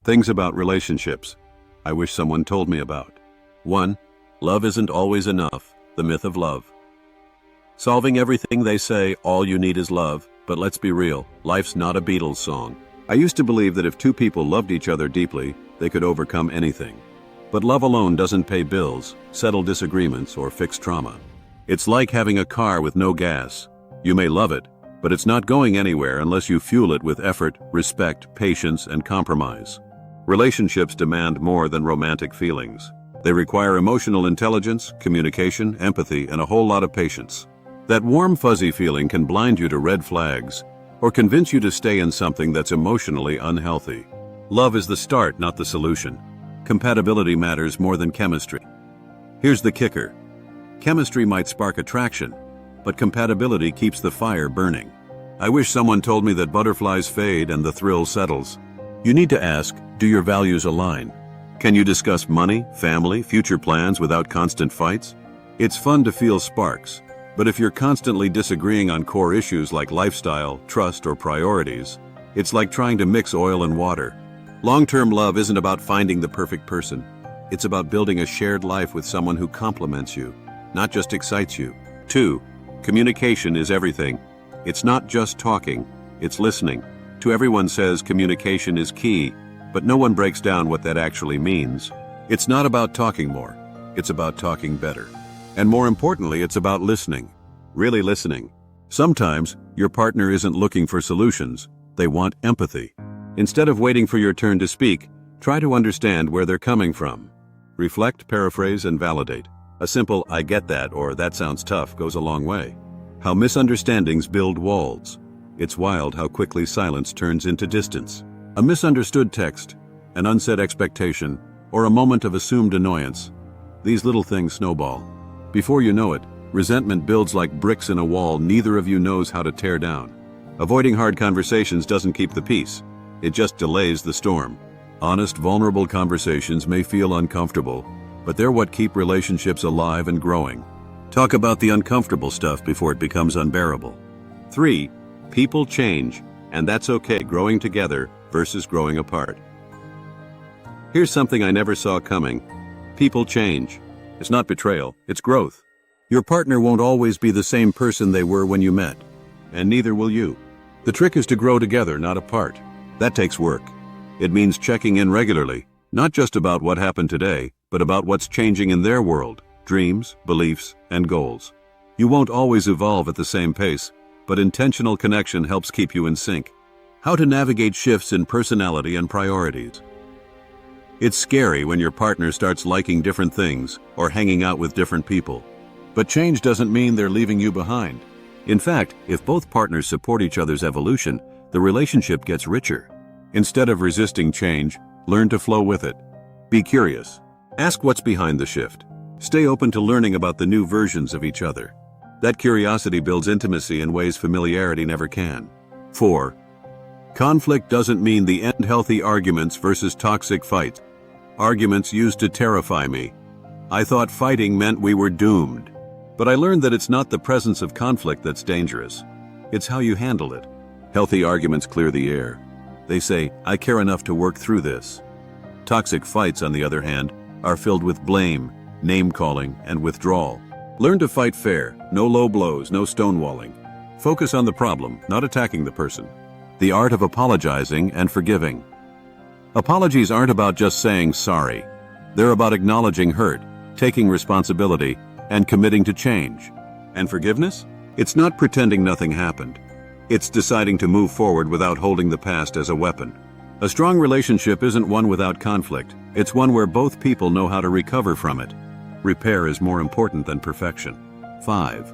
Things about relationships I wish someone told me about. 1. Love isn't always enough. The myth of love. Solving everything, they say, all you need is love, but let's be real, life's not a Beatles song. I used to believe that if two people loved each other deeply, they could overcome anything. But love alone doesn't pay bills, settle disagreements, or fix trauma. It's like having a car with no gas. You may love it, but it's not going anywhere unless you fuel it with effort, respect, patience, and compromise. Relationships demand more than romantic feelings. They require emotional intelligence, communication, empathy, and a whole lot of patience. That warm, fuzzy feeling can blind you to red flags, or convince you to stay in something that's emotionally unhealthy. Love is the start, not the solution. Compatibility matters more than chemistry. Here's the kicker. Chemistry might spark attraction, but compatibility keeps the fire burning. I wish someone told me that butterflies fade and the thrill settles. You need to ask, do your values align? Can you discuss money, family, future plans without constant fights? It's fun to feel sparks, but if you're constantly disagreeing on core issues like lifestyle, trust, or priorities, it's like trying to mix oil and water. Long-term love isn't about finding the perfect person. It's about building a shared life with someone who complements you, not just excites you. 2. Communication is everything. It's not just talking, it's listening. To everyone says communication is key, but no one breaks down what that actually means. It's not about talking more, it's about talking better. And more importantly, it's about listening. Really listening. Sometimes, your partner isn't looking for solutions, they want empathy. Instead of waiting for your turn to speak, try to understand where they're coming from. Reflect, paraphrase, and validate. A simple "I get that" or "that sounds tough" goes a long way. How misunderstandings build walls. It's wild how quickly silence turns into distance. A misunderstood text, an unsaid expectation, or a moment of assumed annoyance. These little things snowball. Before you know it, resentment builds like bricks in a wall neither of you knows how to tear down. Avoiding hard conversations doesn't keep the peace. It just delays the storm. Honest, vulnerable conversations may feel uncomfortable, but they're what keep relationships alive and growing. Talk about the uncomfortable stuff before it becomes unbearable. 3. People change, and that's okay. Growing together versus growing apart. Here's something I never saw coming. People change. It's not betrayal, it's growth. Your partner won't always be the same person they were when you met, and neither will you. The trick is to grow together, not apart. That takes work. It means checking in regularly, not just about what happened today, but about what's changing in their world, dreams, beliefs, and goals. You won't always evolve at the same pace, but intentional connection helps keep you in sync. How to navigate shifts in personality and priorities. It's scary when your partner starts liking different things or hanging out with different people. But change doesn't mean they're leaving you behind. In fact, if both partners support each other's evolution, the relationship gets richer. Instead of resisting change, learn to flow with it. Be curious. Ask what's behind the shift. Stay open to learning about the new versions of each other. That curiosity builds intimacy in ways familiarity never can. 4. Conflict doesn't mean the end. Healthy arguments versus toxic fights. Arguments used to terrify me. I thought fighting meant we were doomed. But I learned that it's not the presence of conflict that's dangerous. It's how you handle it. Healthy arguments clear the air. They say, I care enough to work through this. Toxic fights, on the other hand, are filled with blame, name-calling, and withdrawal. Learn to fight fair, no low blows, no stonewalling. Focus on the problem, not attacking the person. The art of apologizing and forgiving. Apologies aren't about just saying sorry. They're about acknowledging hurt, taking responsibility, and committing to change. And forgiveness? It's not pretending nothing happened. It's deciding to move forward without holding the past as a weapon. A strong relationship isn't one without conflict. It's one where both people know how to recover from it. Repair is more important than perfection. 5.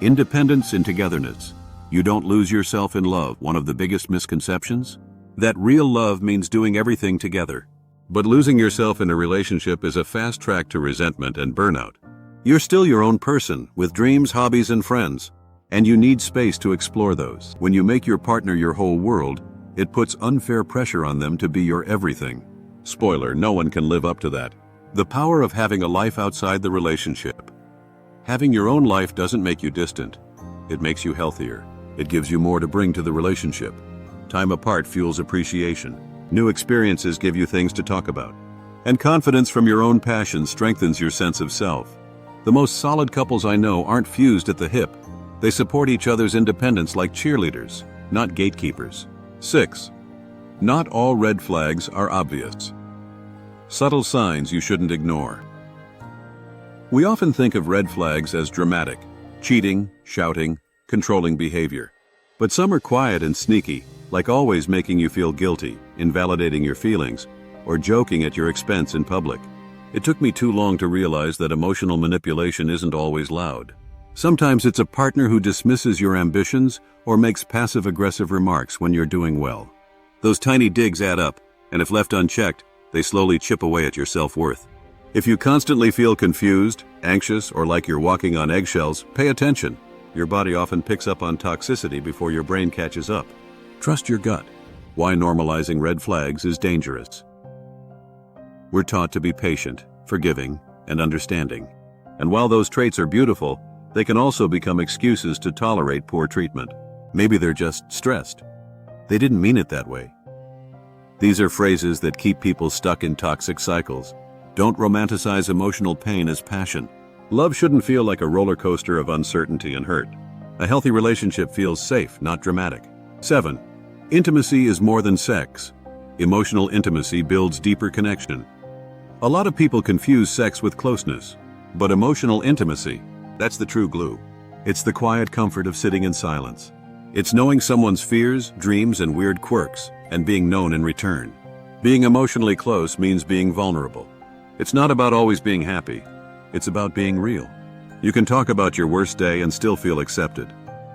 Independence in togetherness. You don't lose yourself in love. One of the biggest misconceptions? That real love means doing everything together. But losing yourself in a relationship is a fast track to resentment and burnout. You're still your own person, with dreams, hobbies, and friends. And you need space to explore those. When you make your partner your whole world, it puts unfair pressure on them to be your everything. Spoiler, no one can live up to that. The power of having a life outside the relationship. Having your own life doesn't make you distant. It makes you healthier. It gives you more to bring to the relationship. Time apart fuels appreciation. New experiences give you things to talk about. And confidence from your own passion strengthens your sense of self. The most solid couples I know aren't fused at the hip. They support each other's independence like cheerleaders, not gatekeepers. 6. Not all red flags are obvious. Subtle signs you shouldn't ignore. We often think of red flags as dramatic, cheating, shouting, controlling behavior. But some are quiet and sneaky, like always making you feel guilty, invalidating your feelings, or joking at your expense in public. It took me too long to realize that emotional manipulation isn't always loud. Sometimes it's a partner who dismisses your ambitions or makes passive-aggressive remarks when you're doing well. Those tiny digs add up, and if left unchecked, they slowly chip away at your self-worth. If you constantly feel confused, anxious, or like you're walking on eggshells, pay attention. Your body often picks up on toxicity before your brain catches up. Trust your gut. Why normalizing red flags is dangerous. We're taught to be patient, forgiving, and understanding. And while those traits are beautiful, they can also become excuses to tolerate poor treatment. Maybe they're just stressed. They didn't mean it that way. These are phrases that keep people stuck in toxic cycles. Don't romanticize emotional pain as passion. Love shouldn't feel like a roller coaster of uncertainty and hurt. A healthy relationship feels safe, not dramatic. 7. Intimacy is more than sex. Emotional intimacy builds deeper connection. A lot of people confuse sex with closeness, but emotional intimacy, that's the true glue. It's the quiet comfort of sitting in silence. It's knowing someone's fears, dreams, and weird quirks, and being known in return. Being emotionally close means being vulnerable. It's not about always being happy. It's about being real. You can talk about your worst day and still feel accepted.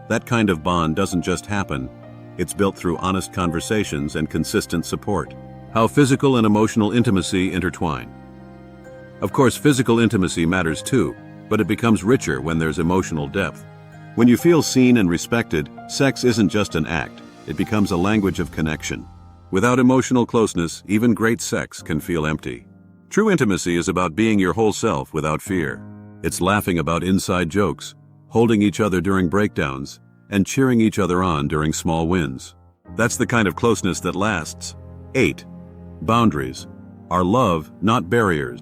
That kind of bond doesn't just happen. It's built through honest conversations and consistent support. How physical and emotional intimacy intertwine. Of course, physical intimacy matters too, but it becomes richer when there's emotional depth. When you feel seen and respected, sex isn't just an act, it becomes a language of connection. Without emotional closeness, even great sex can feel empty. True intimacy is about being your whole self without fear. It's laughing about inside jokes, holding each other during breakdowns, and cheering each other on during small wins. That's the kind of closeness that lasts. 8. Boundaries are love, not barriers.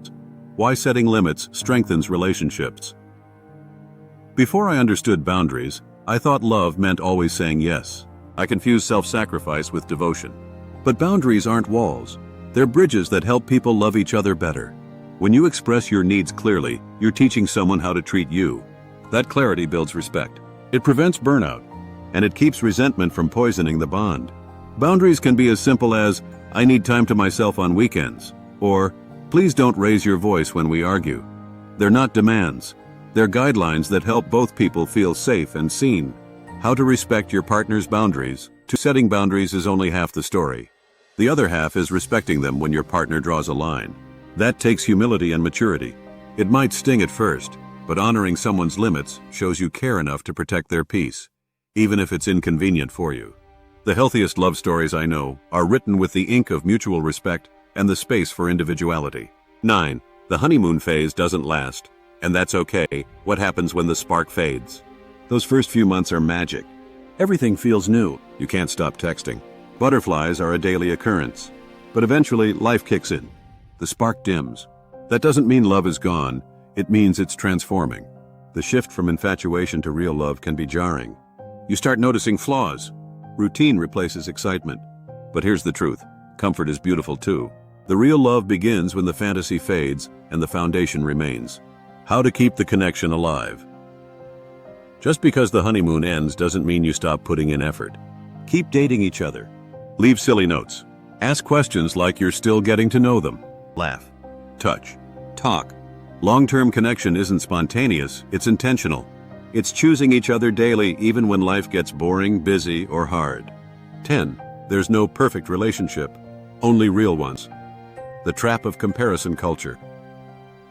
Why setting limits strengthens relationships. Before I understood boundaries, I thought love meant always saying yes. I confused self-sacrifice with devotion. But boundaries aren't walls. They're bridges that help people love each other better. When you express your needs clearly, you're teaching someone how to treat you. That clarity builds respect. It prevents burnout, and it keeps resentment from poisoning the bond. Boundaries can be as simple as, I need time to myself on weekends, or, please don't raise your voice when we argue. They're not demands. They're guidelines that help both people feel safe and seen. How to respect your partner's boundaries. Setting boundaries is only half the story. The other half is respecting them when your partner draws a line. That takes humility and maturity. It might sting at first, but honoring someone's limits shows you care enough to protect their peace, even if it's inconvenient for you. The healthiest love stories I know are written with the ink of mutual respect and the space for individuality. 9. The honeymoon phase doesn't last, and that's okay. What happens when the spark fades? Those first few months are magic. Everything feels new. You can't stop texting. Butterflies are a daily occurrence. But eventually, life kicks in. The spark dims. That doesn't mean love is gone. It means it's transforming. The shift from infatuation to real love can be jarring. You start noticing flaws. Routine replaces excitement. But here's the truth. Comfort is beautiful too. The real love begins when the fantasy fades and the foundation remains. How to keep the connection alive. Just because the honeymoon ends doesn't mean you stop putting in effort. Keep dating each other. Leave silly notes. Ask questions like you're still getting to know them. Laugh. Touch. Talk. Long-term connection isn't spontaneous, it's intentional. It's choosing each other daily even when life gets boring, busy, or hard. 10. There's no perfect relationship, only real ones. The trap of comparison culture.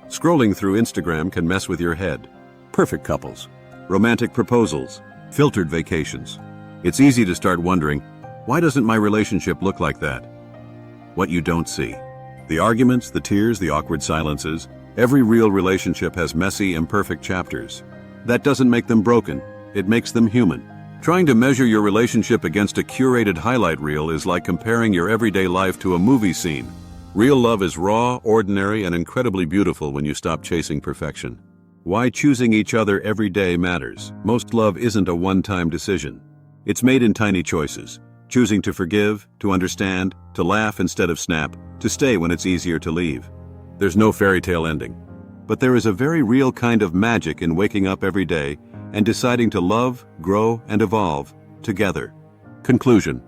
Scrolling through Instagram can mess with your head. Perfect couples. Romantic proposals. Filtered vacations. It's easy to start wondering, why doesn't my relationship look like that? What you don't see. The arguments, the tears, the awkward silences. Every real relationship has messy, imperfect chapters. That doesn't make them broken. It makes them human. Trying to measure your relationship against a curated highlight reel is like comparing your everyday life to a movie scene. Real love is raw, ordinary, and incredibly beautiful when you stop chasing perfection. Why choosing each other every day matters. Most love isn't a one-time decision. It's made in tiny choices. Choosing to forgive, to understand, to laugh instead of snap, to stay when it's easier to leave. There's no fairy tale ending. But there is a very real kind of magic in waking up every day and deciding to love, grow, and evolve together. Conclusion.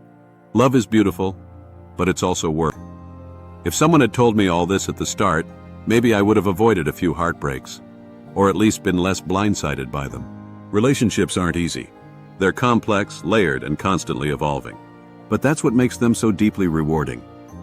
Love is beautiful, but it's also work. If someone had told me all this at the start, maybe I would have avoided a few heartbreaks, or at least been less blindsided by them. Relationships aren't easy. They're complex, layered, and constantly evolving. But that's what makes them so deeply rewarding.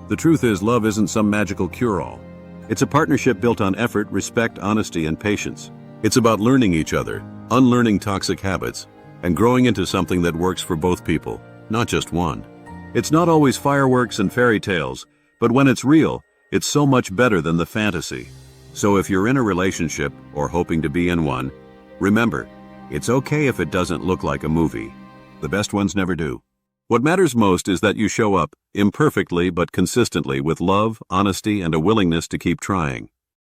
The truth is, love isn't some magical cure-all. It's a partnership built on effort, respect, honesty, and patience. It's about learning each other, unlearning toxic habits, and growing into something that works for both people, not just one. It's not always fireworks and fairy tales, but when it's real, it's so much better than the fantasy. So if you're in a relationship or hoping to be in one, remember, it's okay if it doesn't look like a movie. The best ones never do. What matters most is that you show up, imperfectly but consistently, with love, honesty, and a willingness to keep trying.